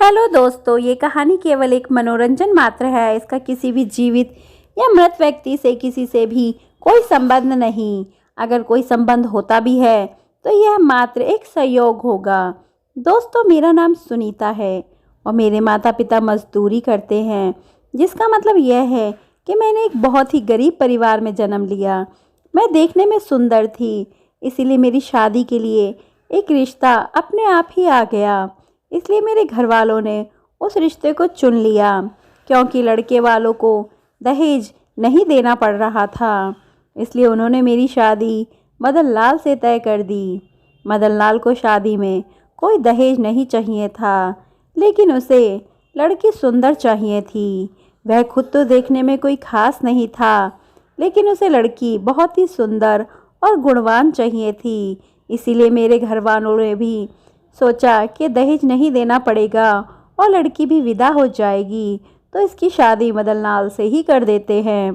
Hello दोस्तों, ये कहानी केवल एक मनोरंजन मात्र है। इसका किसी भी जीवित या मृत व्यक्ति से किसी से भी कोई संबंध नहीं। अगर कोई संबंध होता भी है तो यह मात्र एक संयोग होगा। दोस्तों, मेरा नाम सुनीता है और मेरे माता पिता मजदूरी करते हैं, जिसका मतलब यह है कि मैंने एक बहुत ही गरीब परिवार में जन्म लिया। मैं देखने में सुंदर थी, इसीलिए मेरी शादी के लिए एक रिश्ता अपने आप ही आ गया। इसलिए मेरे घर वालों ने उस रिश्ते को चुन लिया, क्योंकि लड़के वालों को दहेज नहीं देना पड़ रहा था। इसलिए उन्होंने मेरी शादी मदन लाल से तय कर दी। मदन लाल को शादी में कोई दहेज नहीं चाहिए था, लेकिन उसे लड़की सुंदर चाहिए थी। वह खुद तो देखने में कोई खास नहीं था, लेकिन उसे लड़की बहुत ही सुंदर और गुणवान चाहिए थी। इसीलिए मेरे घर वालों ने भी सोचा कि दहेज नहीं देना पड़ेगा और लड़की भी विदा हो जाएगी, तो इसकी शादी मदन लाल से ही कर देते हैं।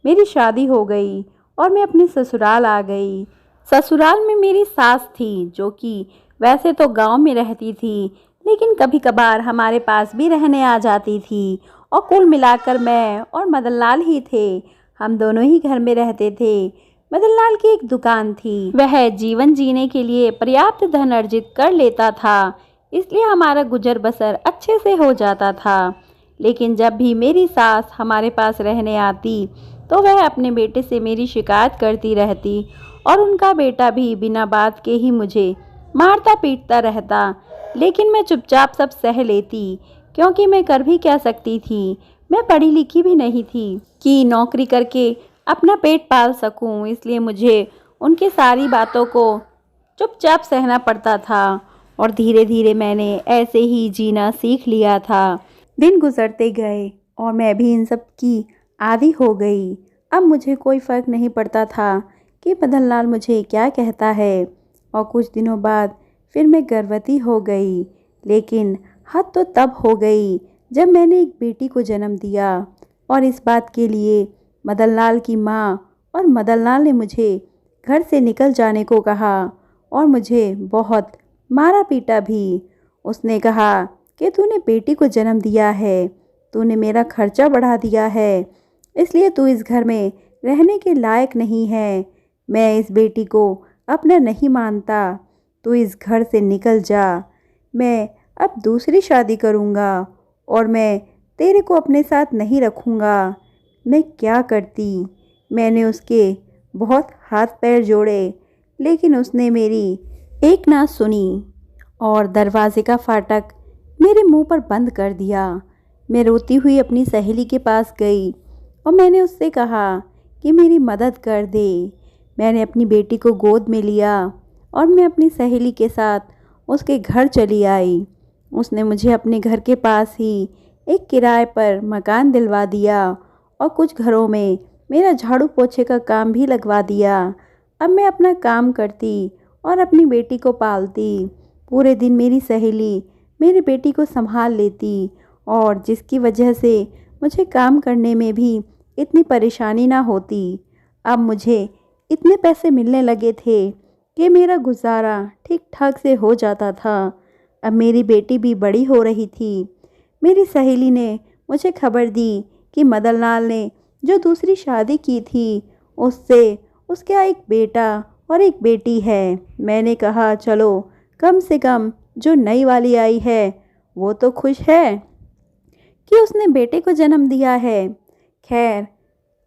मेरी शादी हो गई और मैं अपने ससुराल आ गई। ससुराल में मेरी सास थी, जो कि वैसे तो गांव में रहती थी, लेकिन कभी कभार हमारे पास भी रहने आ जाती थी। और कुल मिलाकर मैं और मदन लाल ही थे। हम दोनों ही घर में रहते थे। मदन लाल की एक दुकान थी। वह जीवन जीने के लिए पर्याप्त धन अर्जित कर लेता था, इसलिए हमारा गुजर बसर अच्छे से हो जाता था। लेकिन जब भी मेरी सास हमारे पास रहने आती तो वह अपने बेटे से मेरी शिकायत करती रहती, और उनका बेटा भी बिना बात के ही मुझे मारता पीटता रहता। लेकिन मैं चुपचाप सब सह लेती, क्योंकि मैं कर भी क्या सकती थी। मैं पढ़ी लिखी भी नहीं थी कि नौकरी करके अपना पेट पाल सकूं। इसलिए मुझे उनकी सारी बातों को चुपचाप सहना पड़ता था, और धीरे धीरे मैंने ऐसे ही जीना सीख लिया था। दिन गुजरते गए और मैं भी इन सब की आदी हो गई। अब मुझे कोई फ़र्क नहीं पड़ता था कि मदन लाल मुझे क्या कहता है। और कुछ दिनों बाद फिर मैं गर्भवती हो गई। लेकिन हद तो तब हो गई जब मैंने एक बेटी को जन्म दिया, और इस बात के लिए मदन लाल की माँ और मदन लाल ने मुझे घर से निकल जाने को कहा, और मुझे बहुत मारा पीटा भी। उसने कहा कि तूने बेटी को जन्म दिया है, तूने मेरा खर्चा बढ़ा दिया है, इसलिए तू इस घर में रहने के लायक नहीं है। मैं इस बेटी को अपना नहीं मानता। तू इस घर से निकल जा। मैं अब दूसरी शादी करूँगा और मैं तेरे को अपने साथ नहीं रखूँगा। मैं क्या करती। मैंने उसके बहुत हाथ पैर जोड़े, लेकिन उसने मेरी एक ना सुनी और दरवाजे का फाटक मेरे मुंह पर बंद कर दिया। मैं रोती हुई अपनी सहेली के पास गई और मैंने उससे कहा कि मेरी मदद कर दे। मैंने अपनी बेटी को गोद में लिया और मैं अपनी सहेली के साथ उसके घर चली आई। उसने मुझे अपने घर के पास ही एक किराए पर मकान दिलवा दिया, और कुछ घरों में मेरा झाड़ू पोछे का काम भी लगवा दिया। अब मैं अपना काम करती और अपनी बेटी को पालती। पूरे दिन मेरी सहेली मेरी बेटी को संभाल लेती, और जिसकी वजह से मुझे काम करने में भी इतनी परेशानी ना होती। अब मुझे इतने पैसे मिलने लगे थे कि मेरा गुजारा ठीक ठाक से हो जाता था। अब मेरी बेटी भी बड़ी हो रही थी। मेरी सहेली ने मुझे खबर दी कि मदन लाल ने जो दूसरी शादी की थी उससे उसका एक बेटा और एक बेटी है। मैंने कहा चलो, कम से कम जो नई वाली आई है वो तो खुश है कि उसने बेटे को जन्म दिया है। खैर,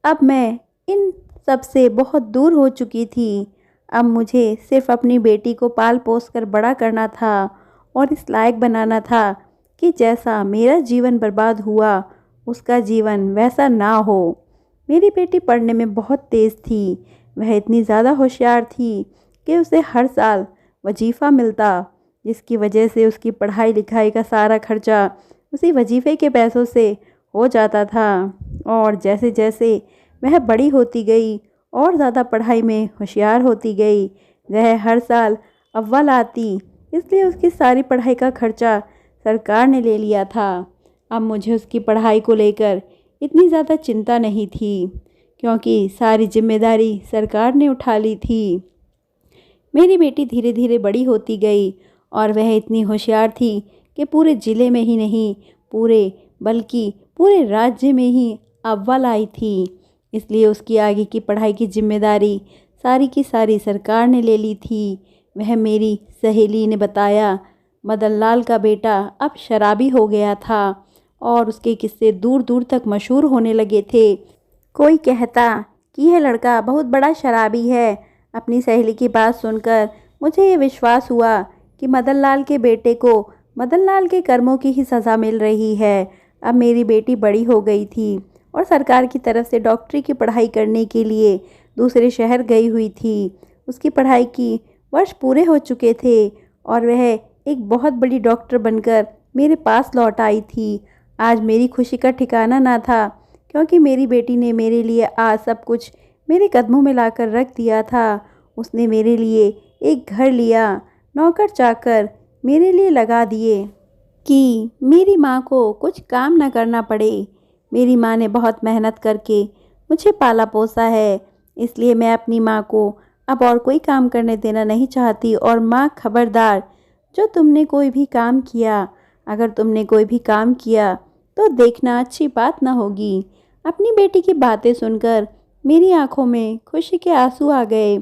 अब मैं इन सब से बहुत दूर हो चुकी थी। अब मुझे सिर्फ अपनी बेटी को पाल पोस कर बड़ा करना था और इस लायक बनाना था कि जैसा मेरा जीवन बर्बाद हुआ उसका जीवन वैसा ना हो। मेरी बेटी पढ़ने में बहुत तेज़ थी। वह इतनी ज़्यादा होशियार थी कि उसे हर साल वजीफ़ा मिलता, जिसकी वजह से उसकी पढ़ाई लिखाई का सारा खर्चा उसी वजीफ़े के पैसों से हो जाता था। और जैसे जैसे वह बड़ी होती गई और ज़्यादा पढ़ाई में होशियार होती गई, वह हर साल अव्वल आती, इसलिए उसकी सारी पढ़ाई का खर्चा सरकार ने ले लिया था। अब मुझे उसकी पढ़ाई को लेकर इतनी ज़्यादा चिंता नहीं थी, क्योंकि सारी जिम्मेदारी सरकार ने उठा ली थी। मेरी बेटी धीरे धीरे बड़ी होती गई और वह इतनी होशियार थी कि पूरे ज़िले में ही नहीं बल्कि पूरे राज्य में ही अव्वल आई थी। इसलिए उसकी आगे की पढ़ाई की जिम्मेदारी सारी की सारी सरकार ने ले ली थी। वह मेरी सहेली ने बताया, मदन लाल का बेटा अब शराबी हो गया था और उसके किस्से दूर दूर तक मशहूर होने लगे थे। कोई कहता कि यह लड़का बहुत बड़ा शराबी है। अपनी सहेली की बात सुनकर मुझे ये विश्वास हुआ कि मदन लाल के बेटे को मदन लाल के कर्मों की ही सज़ा मिल रही है। अब मेरी बेटी बड़ी हो गई थी और सरकार की तरफ से डॉक्टरी की पढ़ाई करने के लिए दूसरे शहर गई हुई थी। उसकी पढ़ाई की वर्ष पूरे हो चुके थे और वह एक बहुत बड़ी डॉक्टर बनकर मेरे पास लौट आई थी। आज मेरी खुशी का ठिकाना ना था, क्योंकि मेरी बेटी ने मेरे लिए आज सब कुछ मेरे कदमों में लाकर रख दिया था। उसने मेरे लिए एक घर लिया, नौकर चाकर मेरे लिए लगा दिए कि मेरी माँ को कुछ काम ना करना पड़े। मेरी माँ ने बहुत मेहनत करके मुझे पाला पोसा है, इसलिए मैं अपनी माँ को अब और कोई काम करने देना नहीं चाहती। और माँ खबरदार, जो तुमने कोई भी काम किया, अगर तुमने कोई भी काम किया तो देखना अच्छी बात ना होगी। अपनी बेटी की बातें सुनकर मेरी आंखों में खुशी के आंसू आ गए।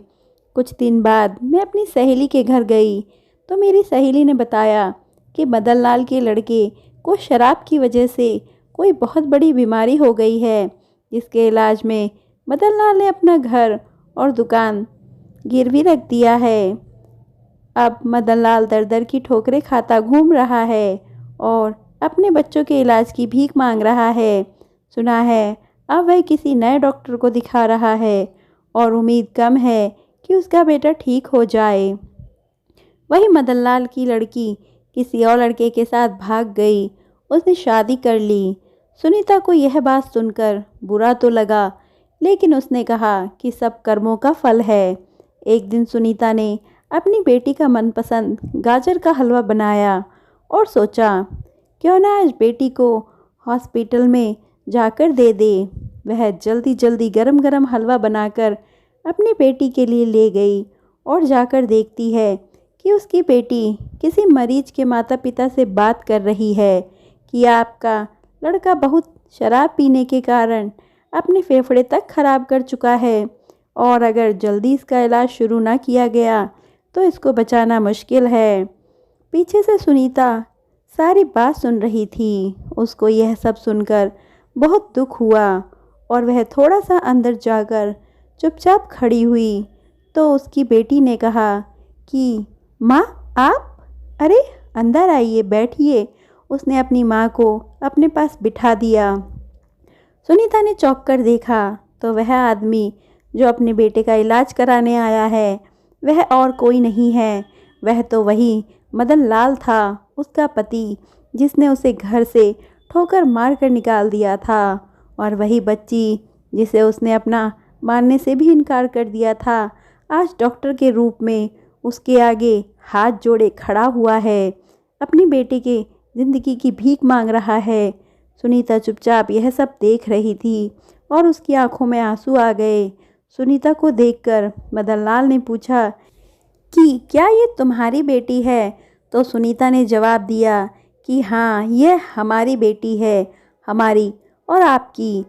कुछ दिन बाद मैं अपनी सहेली के घर गई तो मेरी सहेली ने बताया कि मदन लाल के लड़के को शराब की वजह से कोई बहुत बड़ी बीमारी हो गई है, जिसके इलाज में मदन लाल ने अपना घर और दुकान गिरवी रख दिया है। अब मदन लाल दर दर की ठोकरें खाता घूम रहा है और अपने बच्चों के इलाज की भीख मांग रहा है। सुना है अब वह किसी नए डॉक्टर को दिखा रहा है और उम्मीद कम है कि उसका बेटा ठीक हो जाए। वही मदन लाल की लड़की किसी और लड़के के साथ भाग गई, उसने शादी कर ली। सुनीता को यह बात सुनकर बुरा तो लगा, लेकिन उसने कहा कि सब कर्मों का फल है। एक दिन सुनीता ने अपनी बेटी का मनपसंद गाजर का हलवा बनाया और सोचा, क्यों ना आज बेटी को हॉस्पिटल में जाकर दे दे। वह जल्दी जल्दी गरम गरम हलवा बनाकर अपनी बेटी के लिए ले गई और जाकर देखती है कि उसकी बेटी किसी मरीज के माता पिता से बात कर रही है कि आपका लड़का बहुत शराब पीने के कारण अपने फेफड़े तक खराब कर चुका है और अगर जल्दी इसका इलाज शुरू ना किया गया तो इसको बचाना मुश्किल है। पीछे से सुनीता सारी बात सुन रही थी। उसको यह सब सुनकर बहुत दुख हुआ और वह थोड़ा सा अंदर जाकर चुपचाप खड़ी हुई। तो उसकी बेटी ने कहा कि माँ आप, अरे अंदर आइए, बैठिए। उसने अपनी माँ को अपने पास बिठा दिया। सुनीता ने चौंक कर देखा तो वह आदमी जो अपने बेटे का इलाज कराने आया है वह और कोई नहीं है, वह तो वही मदन लाल था, उसका पति, जिसने उसे घर से ठोकर मार कर निकाल दिया था। और वही बच्ची जिसे उसने अपना मानने से भी इनकार कर दिया था, आज डॉक्टर के रूप में उसके आगे हाथ जोड़े खड़ा हुआ है, अपनी बेटे के ज़िंदगी की भीख मांग रहा है। सुनीता चुपचाप यह सब देख रही थी और उसकी आंखों में आंसू आ गए। सुनीता को देखकर मदन लाल ने पूछा कि क्या ये तुम्हारी बेटी है? तो सुनीता ने जवाब दिया कि हाँ, यह हमारी बेटी है, हमारी और आपकी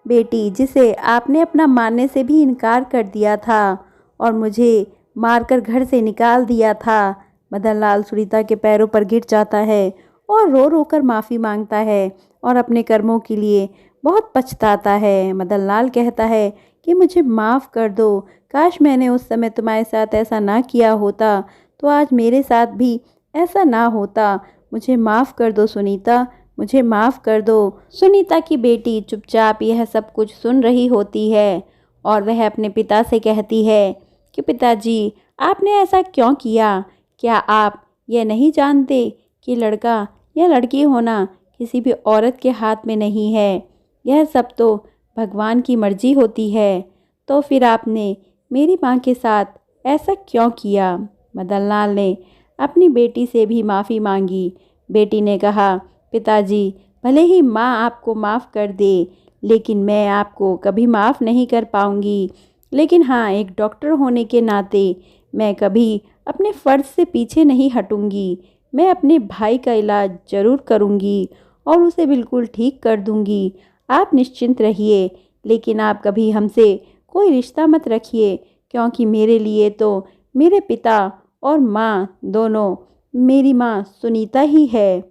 बेटी, जिसे आपने अपना मानने से भी इनकार कर दिया था और मुझे मारकर घर से निकाल दिया था। मदन लाल सुनीता के पैरों पर गिर जाता है और रो रो कर माफ़ी मांगता है और अपने कर्मों के लिए बहुत पछताता है। मदन लाल कहता है कि मुझे माफ़ कर दो, काश मैंने उस समय तुम्हारे साथ ऐसा ना किया होता तो आज मेरे साथ भी ऐसा ना होता। मुझे माफ़ कर दो सुनीता, मुझे माफ़ कर दो। सुनीता की बेटी चुपचाप यह सब कुछ सुन रही होती है और वह अपने पिता से कहती है कि पिताजी, आपने ऐसा क्यों किया? क्या आप यह नहीं जानते कि लड़का या लड़की होना किसी भी औरत के हाथ में नहीं है? यह सब तो भगवान की मर्जी होती है। तो फिर आपने मेरी माँ के साथ ऐसा क्यों किया? मदन लाल ने अपनी बेटी से भी माफ़ी मांगी। बेटी ने कहा, पिताजी, भले ही माँ आपको माफ़ कर दे, लेकिन मैं आपको कभी माफ़ नहीं कर पाऊँगी। लेकिन हाँ, एक डॉक्टर होने के नाते मैं कभी अपने फ़र्ज़ से पीछे नहीं हटूँगी। मैं अपने भाई का इलाज ज़रूर करूँगी और उसे बिल्कुल ठीक कर दूँगी। आप निश्चिंत रहिए, लेकिन आप कभी हमसे कोई रिश्ता मत रखिए, क्योंकि मेरे लिए तो मेरे पिता और माँ दोनों, मेरी माँ सुनीता ही है।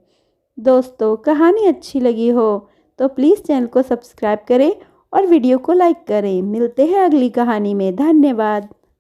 दोस्तों, कहानी अच्छी लगी हो तो प्लीज़ चैनल को सब्सक्राइब करें और वीडियो को लाइक करें। मिलते हैं अगली कहानी में। धन्यवाद।